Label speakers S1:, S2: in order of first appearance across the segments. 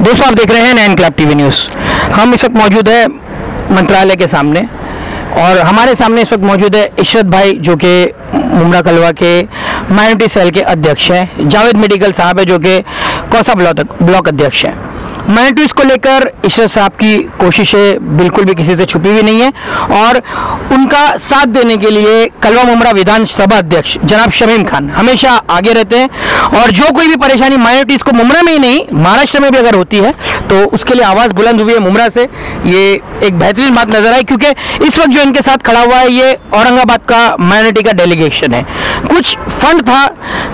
S1: दोस्तों आप देख रहे हैं 9 क्लब टीवी न्यूज़। हम इस वक्त मौजूद है मंत्रालय के सामने और हमारे सामने इस वक्त मौजूद है इशरत भाई जो कि मुमरा कलवा के माइनॉरिटी सेल के अध्यक्ष हैं। जावेद मेडिकल साहब है जो कि कौसा ब्लॉक अध्यक्ष हैं। माइनॉरिटीज़ को लेकर इशरत साहब की कोशिशें बिल्कुल भी किसी से छुपी हुई नहीं है और उनका साथ देने के लिए कलवा मुमरा विधानसभा अध्यक्ष जनाब शमीम खान हमेशा आगे रहते हैं और जो कोई भी परेशानी माइनॉरिटीज़ को मुमरा में ही नहीं महाराष्ट्र में भी अगर होती है तो उसके लिए आवाज़ बुलंद हुई है मुमरा से। ये एक बेहतरीन बात नजर आई क्योंकि इस वक्त जो इनके साथ खड़ा हुआ है ये औरंगाबाद का माइनॉरिटी का डेलीगेशन है। कुछ फंड था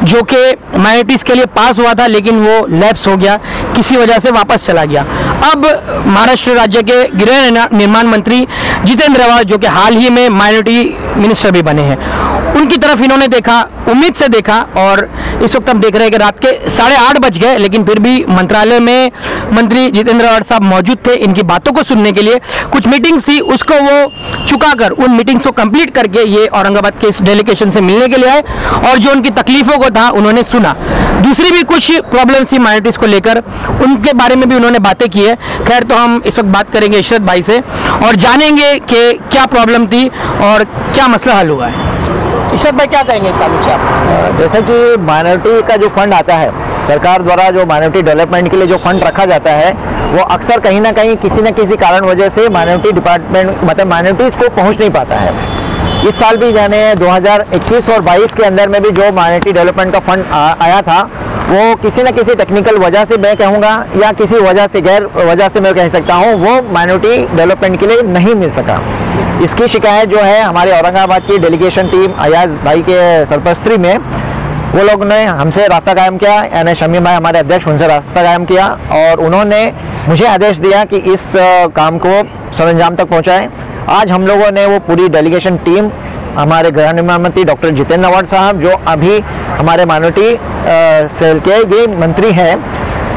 S1: जो कि माइनॉरिटीज़ के लिए पास हुआ था लेकिन वो लैप्स हो गया, किसी वजह से वापस चला गया। अब महाराष्ट्र राज्य के गृह निर्माण मंत्री जितेंद्र आवाड़ जो कि हाल ही में माइनॉरिटी मिनिस्टर भी बने हैं, उनकी तरफ इन्होंने देखा, उम्मीद से देखा और इस वक्त हम देख रहे हैं कि रात के 8:30 बज गए लेकिन फिर भी मंत्रालय में मंत्री जितेंद्र आवाड़ साहब मौजूद थे। इनकी बातों को सुनने के लिए कुछ मीटिंग्स थी उसको वो चुकाकर उन मीटिंग्स को कंप्लीट करके ये औरंगाबाद के इस डेलीगेशन से मिलने के लिए आए और जो उनकी तकलीफों को था उन्होंने सुना। दूसरी भी कुछ प्रॉब्लम्स थी माइनॉरिटीज़ को लेकर, उनके बारे में भी उन्होंने बातें की है। खैर तो हम इस वक्त बात करेंगे इशरत भाई से और जानेंगे कि क्या प्रॉब्लम थी और क्या मसला हल हुआ है। इशरत भाई क्या कहेंगे इस ताल्लुक से आप?
S2: जैसे कि माइनॉरिटी का जो फंड आता है सरकार द्वारा, जो माइनॉरिटी डेवलपमेंट के लिए जो फंड रखा जाता है वो अक्सर कहीं ना कहीं किसी न किसी कारण वजह से माइनॉरिटी डिपार्टमेंट मतलब माइनॉरिटीज़ को पहुंच नहीं पाता है। इस साल भी यानी 2021 और 22 के अंदर में भी जो माइनॉरिटी डेवलपमेंट का फंड आया था वो किसी न किसी टेक्निकल वजह से मैं कहूँगा या किसी वजह से गैर वजह से मैं कह सकता हूँ वो माइनॉरिटी डेवलपमेंट के लिए नहीं मिल सका। इसकी शिकायत जो है हमारे औरंगाबाद की डेलीगेशन टीम अयाज भाई के सरपरस्ती में वो लोग ने हमसे रास्ता कायम किया, यानी शमीम भाई हमारे अध्यक्ष उनसे रास्ता कायम किया और उन्होंने मुझे आदेश दिया कि इस काम को सरंजाम तक पहुँचाएँ। आज हम लोगों ने वो पूरी डेलीगेशन टीम हमारे गृह निर्माण मंत्री डॉक्टर जितेंद्र आवाड़ साहब जो अभी हमारे माइनॉरिटी सेल के ये मंत्री हैं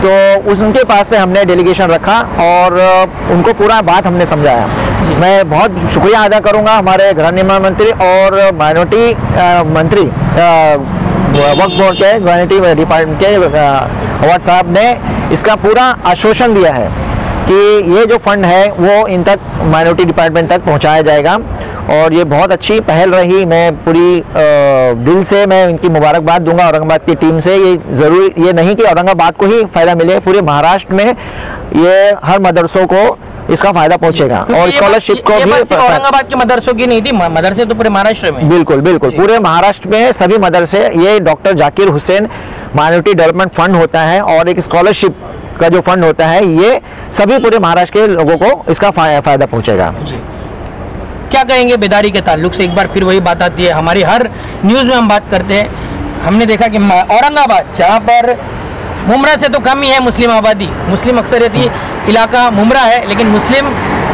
S2: तो उनके पास में हमने डेलीगेशन रखा और उनको पूरा बात हमने समझाया। मैं बहुत शुक्रिया अदा करूंगा हमारे गृह निर्माण मंत्री और माइनॉरिटी मंत्री वक्फ बोर्ड के माइनॉरिटी डिपार्टमेंट के आवाड़ साहब ने इसका पूरा आश्वासन दिया है कि ये जो फंड है वो इन तक माइनॉरिटी डिपार्टमेंट तक पहुंचाया जाएगा और ये बहुत अच्छी पहल रही। मैं पूरी दिल से मैं इनकी मुबारकबाद दूंगा औरंगाबाद की टीम से। ये ज़रूर ये नहीं कि औरंगाबाद को ही फ़ायदा मिले, पूरे महाराष्ट्र में ये हर मदरसों को इसका फ़ायदा पहुंचेगा और स्कॉलरशिप को भी
S1: औरंगाबाद के मदरसों की नहीं थी, मदरसे तो पूरे महाराष्ट्र में।
S2: बिल्कुल बिल्कुल पूरे महाराष्ट्र में सभी मदरसे, ये doctor Zakir Hussain minority development fund होता है और एक स्कॉलरशिप का जो फंड होता है ये सभी पूरे महाराष्ट्र के लोगों को इसका फ़ायदा पहुंचेगा।
S1: क्या कहेंगे बेदारी के ताल्लुक से? एक बार फिर वही बात आती है, हमारी हर न्यूज़ में हम बात करते हैं। हमने देखा कि औरंगाबाद जहाँ पर मुमरा से तो कम ही है मुस्लिम आबादी, मुस्लिम अक्सरियती इलाका मुमरा है लेकिन मुस्लिम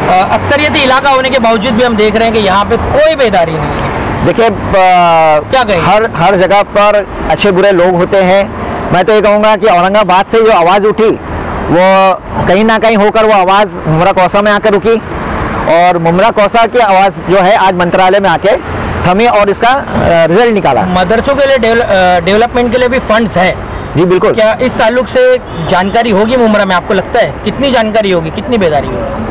S1: अक्सरियती इलाका होने के बावजूद भी हम देख रहे हैं कि यहाँ पे कोई बेदारी नहीं है।
S2: देखिए
S1: क्या कहेंगे,
S2: हर जगह पर अच्छे बुरे लोग होते हैं। मैं तो ये कहूँगा कि औरंगाबाद से जो आवाज़ उठी वो कहीं ना कहीं होकर वो आवाज़ मुमरा कौसा में आकर रुकी और मुमरा कौसा की आवाज़ जो है आज मंत्रालय में आके थमी और इसका रिजल्ट निकाला।
S1: मदरसों के लिए डेवलपमेंट के लिए भी फंड्स है
S2: जी बिल्कुल।
S1: क्या इस ताल्लुक से जानकारी होगी मुमरा में? आपको लगता है कितनी जानकारी होगी, कितनी बेदारी होगी?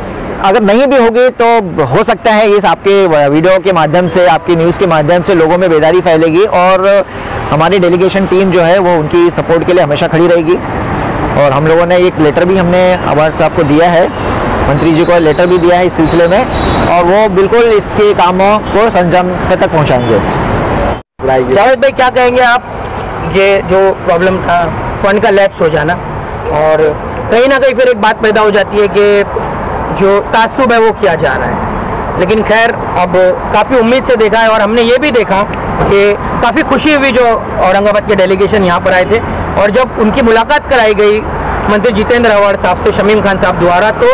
S2: अगर नहीं भी होगी तो हो सकता है इस आपके वीडियो के माध्यम से, आपकी न्यूज़ के माध्यम से लोगों में बेदारी फैलेगी और हमारी डेलीगेशन टीम जो है वो उनकी सपोर्ट के लिए हमेशा खड़ी रहेगी। और हम लोगों ने एक लेटर भी हमने आवाड़ साहब को दिया है, मंत्री जी को लेटर भी दिया है इस सिलसिले में और वो बिल्कुल इसके कामों को संजाम तक पहुँचाएंगे।
S1: जावेद भाई क्या कहेंगे आप? ये जो प्रॉब्लम था फंड का लैप्स हो जाना और कहीं ना कहीं फिर एक बात पैदा हो जाती है कि जो तासुब है वो किया जा रहा है, लेकिन खैर अब काफ़ी उम्मीद से देखा है और हमने ये भी देखा कि काफ़ी खुशी हुई जो औरंगाबाद के डेलीगेशन यहाँ पर आए थे और जब उनकी मुलाकात कराई गई मंत्री जितेंद्र आवाड़ साहब से शमीम खान साहब द्वारा तो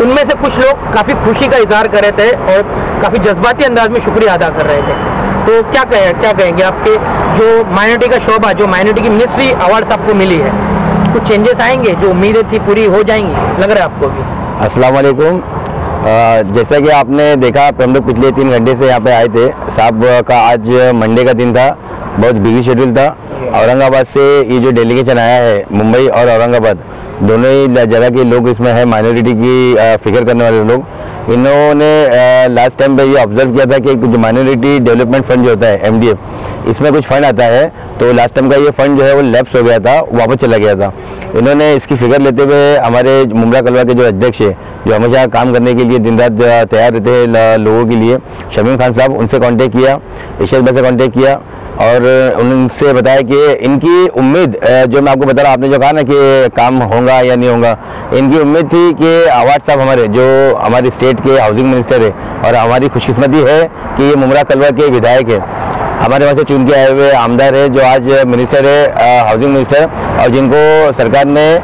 S1: उनमें से कुछ लोग काफ़ी खुशी का इजहार कर रहे थे और काफ़ी जज्बाती अंदाज में शुक्रिया अदा कर रहे थे। तो क्या कहेंगे आपके जो माइनॉरिटी का शोबा, जो माइनॉरिटी की मिनिस्ट्री आवाड़ साहब को मिली है, कुछ चेंजेस आएंगे? जो उम्मीदें थी पूरी हो जाएंगी लग रहा है आपको भी?
S3: अस्सलाम वालेकुम। जैसा कि आपने देखा हम लोग पिछले 3 घंटे से यहाँ पे आए थे। साहब का आज मंडे का दिन था, बहुत बिजी शेड्यूल था। औरंगाबाद से ये जो डेलीगेशन आया है मुंबई और औरंगाबाद, दोनों ही जगह के लोग इसमें है, माइनॉरिटी की फिक्र करने वाले लोग। इन्होंने लास्ट टाइम पे ये ऑब्जर्व किया था कि जो माइनॉरिटी डेवलपमेंट फंड जो होता है MDF, इसमें कुछ फंड आता है, तो लास्ट टाइम का ये फंड जो है वो लैप्स हो गया था, वापस चला गया था। इन्होंने इसकी फिक्र लेते हुए हमारे मुमरा कलवा के जो अध्यक्ष है, जो हमेशा काम करने के लिए दिन रात तैयार रहते हैं लोगों के लिए, शमीम खान साहब, उनसे कांटेक्ट किया, इशरत भाई से कांटेक्ट किया और उनसे बताया कि इनकी उम्मीद, जो मैं आपको बता रहा हूँ, आपने जो कहा ना कि काम होगा या नहीं होगा, इनकी उम्मीद थी कि आवाज साहब हमारे जो हमारे स्टेट के हाउसिंग मिनिस्टर है, और हमारी खुशकिस्मती है कि ये मुमरा कलवा के विधायक है, हमारे वहाँ से चुन के आए हुए आमदार है, जो आज मिनिस्टर है, हाउसिंग मिनिस्टर, और जिनको सरकार ने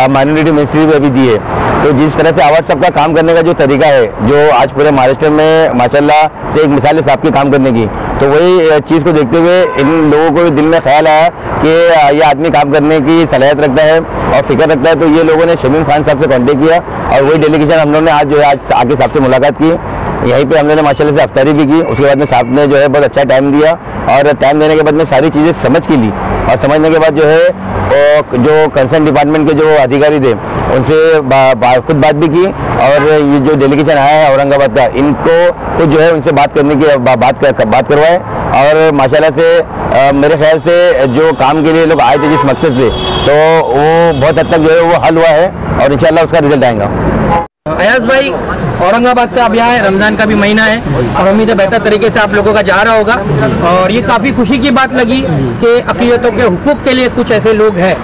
S3: माइनॉरिटी मिनिस्ट्री भी अभी दी है। तो जिस तरह से आवाज साहब का काम करने का जो तरीका है, जो आज पूरे महाराष्ट्र में माशाल्लाह से एक मिसाल है साहब के काम करने की, तो वही चीज़ को देखते हुए इन लोगों को दिल में ख्याल आया कि ये आदमी काम करने की सलाहियत रखता है और फिक्र रखता है। तो ये लोगों ने शमीम खान साहब से कॉन्टेक्ट किया और वही डेलीगेशन हम लोगों ने आज जो है आज आके साहब से मुलाकात की। यहीं पे हम लोगों ने माशाल्लाह से अफ्तारी भी की। उसके बाद में साहब ने जो है बहुत अच्छा टाइम दिया और टाइम देने के बाद में सारी चीज़ें समझ के ली, और समझने के बाद जो है जो कंसर्न डिपार्टमेंट के जो अधिकारी थे उनसे खुद बात भी की, और ये जो डेलीगेशन आया है औरंगाबाद का, इनको खुद जो है उनसे बात करने की बात करवाए। और माशाल्लाह से मेरे ख्याल से जो काम के लिए लोग आए थे जिस मकसद से, तो वो बहुत हद तक जो है वो हल हुआ है और इंशाल्लाह उसका रिजल्ट आएगा।
S1: अयाज भाई, औरंगाबाद से आप यहाँ है, रमज़ान का भी महीना है और उम्मीद है बेहतर तरीके से आप लोगों का जा रहा होगा, और ये काफ़ी खुशी की बात लगी कि अक़लियतों के हुकूक के लिए कुछ ऐसे लोग हैं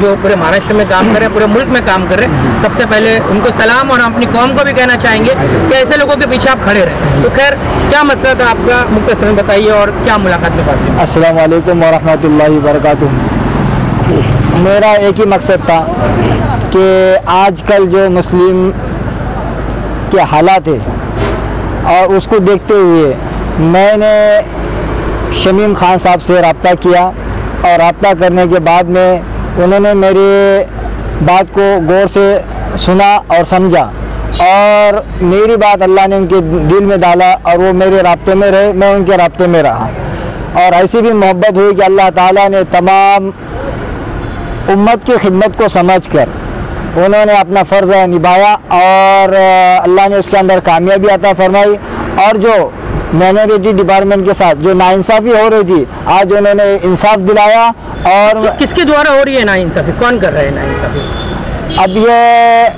S1: जो पूरे महाराष्ट्र में काम कर रहे हैं, पूरे मुल्क में काम कर रहे हैं। सबसे पहले उनको सलाम, और अपनी कौम को भी कहना चाहेंगे कि ऐसे लोगों के पीछे आप खड़े रहें। तो खैर, क्या मसला था आपका, मुख्तसरन बताइए, और क्या मुलाकात में बात हुई?
S4: अस्सलाम वालेकुम व रहमतुल्लाहि व बरकातुहू। मेरा एक ही मकसद था कि आजकल जो मुस्लिम के हालात है और उसको देखते हुए मैंने शमीम खान साहब से रब्ता किया, और रब्ता करने के बाद में उन्होंने मेरी बात को गौर से सुना और समझा, और मेरी बात अल्लाह ने उनके दिल में डाला और वो मेरे राब्ते में रहे, मैं उनके राब्ते में रहा। और ऐसी भी मोहब्बत हुई कि अल्लाह ताला ने तमाम उम्मत की खिदमत को समझकर उन्होंने अपना फ़र्ज़ निभाया, और अल्लाह ने उसके अंदर कामयाबी अता फरमाई। और जो माइनॉरिटी डिपार्टमेंट के साथ जो नाइंसाफ़ी हो रही थी, आज उन्होंने इंसाफ दिलाया। और
S1: किसके द्वारा हो रही है नाइंसाफ़ी, कौन कर रहे हैं नाइंसाफ़ी?
S4: अब ये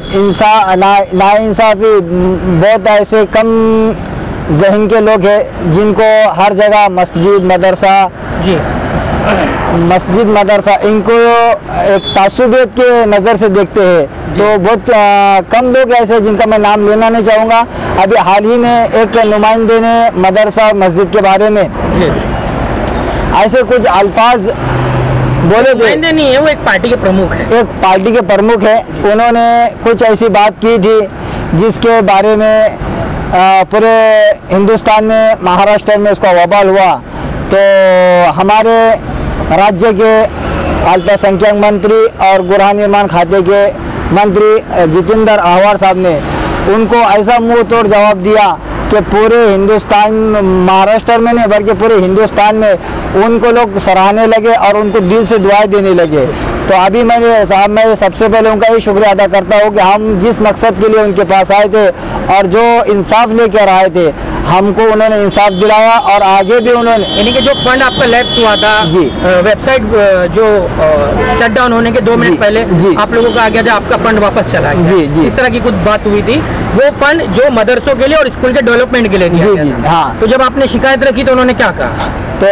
S4: नाइंसाफ़ी बहुत ऐसे कम जहन के लोग हैं जिनको हर जगह मस्जिद मदरसा इनको एक तासुबियत के नज़र से देखते हैं। तो बहुत कम लोग ऐसे जिनका मैं नाम लेना नहीं चाहूँगा। अभी हाल ही में एक नुमाइंदे ने मदरसा मस्जिद के बारे में ऐसे कुछ अल्फाज बोले थे।
S1: नहीं है, वो एक पार्टी के प्रमुख है, उन्होंने कुछ ऐसी बात की थी जिसके बारे में पूरे हिंदुस्तान में, महाराष्ट्र में उसका वबाल हुआ। तो हमारे राज्य के अल्पसंख्यक मंत्री और गृह निर्माण खाते के मंत्री जितेंद्र अहवार साहब ने उनको ऐसा मुंह तोड़ जवाब दिया कि पूरे हिंदुस्तान, महाराष्ट्र में नहीं बल्कि पूरे हिंदुस्तान में उनको लोग सराहने लगे और उनको दिल से दुआएं देने लगे। तो अभी मैं सबसे पहले उनका ही शुक्रिया अदा करता हूँ कि हम जिस मकसद के लिए उनके पास आए थे और जो इंसाफ लेकर आए थे, हमको उन्होंने इंसाफ दिलाया, और आगे भी उन्होंने, यानी कि जो फंड आपका लैप्स हुआ था
S4: जी,
S1: वेबसाइट जो शट डाउन होने के 2 मिनट पहले
S4: जी,
S1: आप लोगों का आ गया था, आपका फंड वापस चला गया
S4: जी, जी,
S1: इस तरह की कुछ बात हुई थी। वो फंड जो मदरसों के लिए और स्कूल के डेवलपमेंट के लिए दिया गया था।
S4: हाँ।
S1: तो जब आपने शिकायत रखी तो उन्होंने क्या कहा?
S4: तो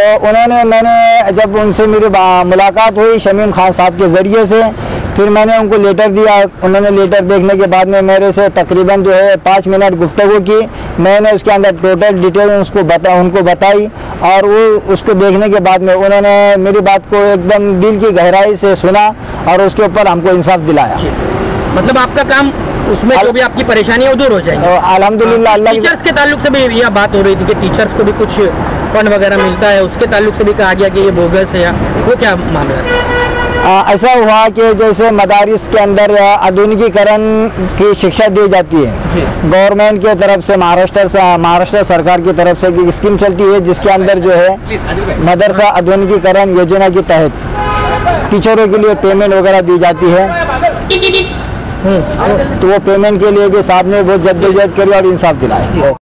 S4: मैंने जब उनसे मेरी मुलाकात हुई शमीम खान साहब के ज़रिए से, फिर मैंने उनको लेटर दिया। उन्होंने लेटर देखने के बाद में मेरे से तकरीबन जो है 5 मिनट गुफ्तगू की। मैंने उसके अंदर टोटल डिटेल उनको बताई, और वो उसको देखने के बाद में उन्होंने मेरी बात को एकदम दिल की गहराई से सुना और उसके ऊपर हमको इंसाफ दिलाया।
S1: मतलब आपका काम उसमें जो भी आपकी परेशानी है वो दूर हो जाएगी
S4: अल्हम्दुलिल्लाह। अल्लाह
S1: टीचर्स के ताल्लुक से भी यह बात हो रही थी कि टीचर्स को भी कुछ फंड वगैरह मिलता है, उसके ताल्लुक से भी कहा गया कि ये बोगस है, या वो क्या मामला है?
S4: ऐसा हुआ कि जैसे मदारिस के अंदर आधुनिकीकरण की शिक्षा दी जाती है गवर्नमेंट की तरफ से, महाराष्ट्र सरकार की तरफ से एक स्कीम चलती है जिसके अंदर जो है मदरसा आधुनिकीकरण योजना के तहत टीचरों के लिए पेमेंट वगैरह दी जाती है। तो वो पेमेंट के लिए भी साहब ने बहुत जद्दोजहद करी और इंसाफ दिलाया।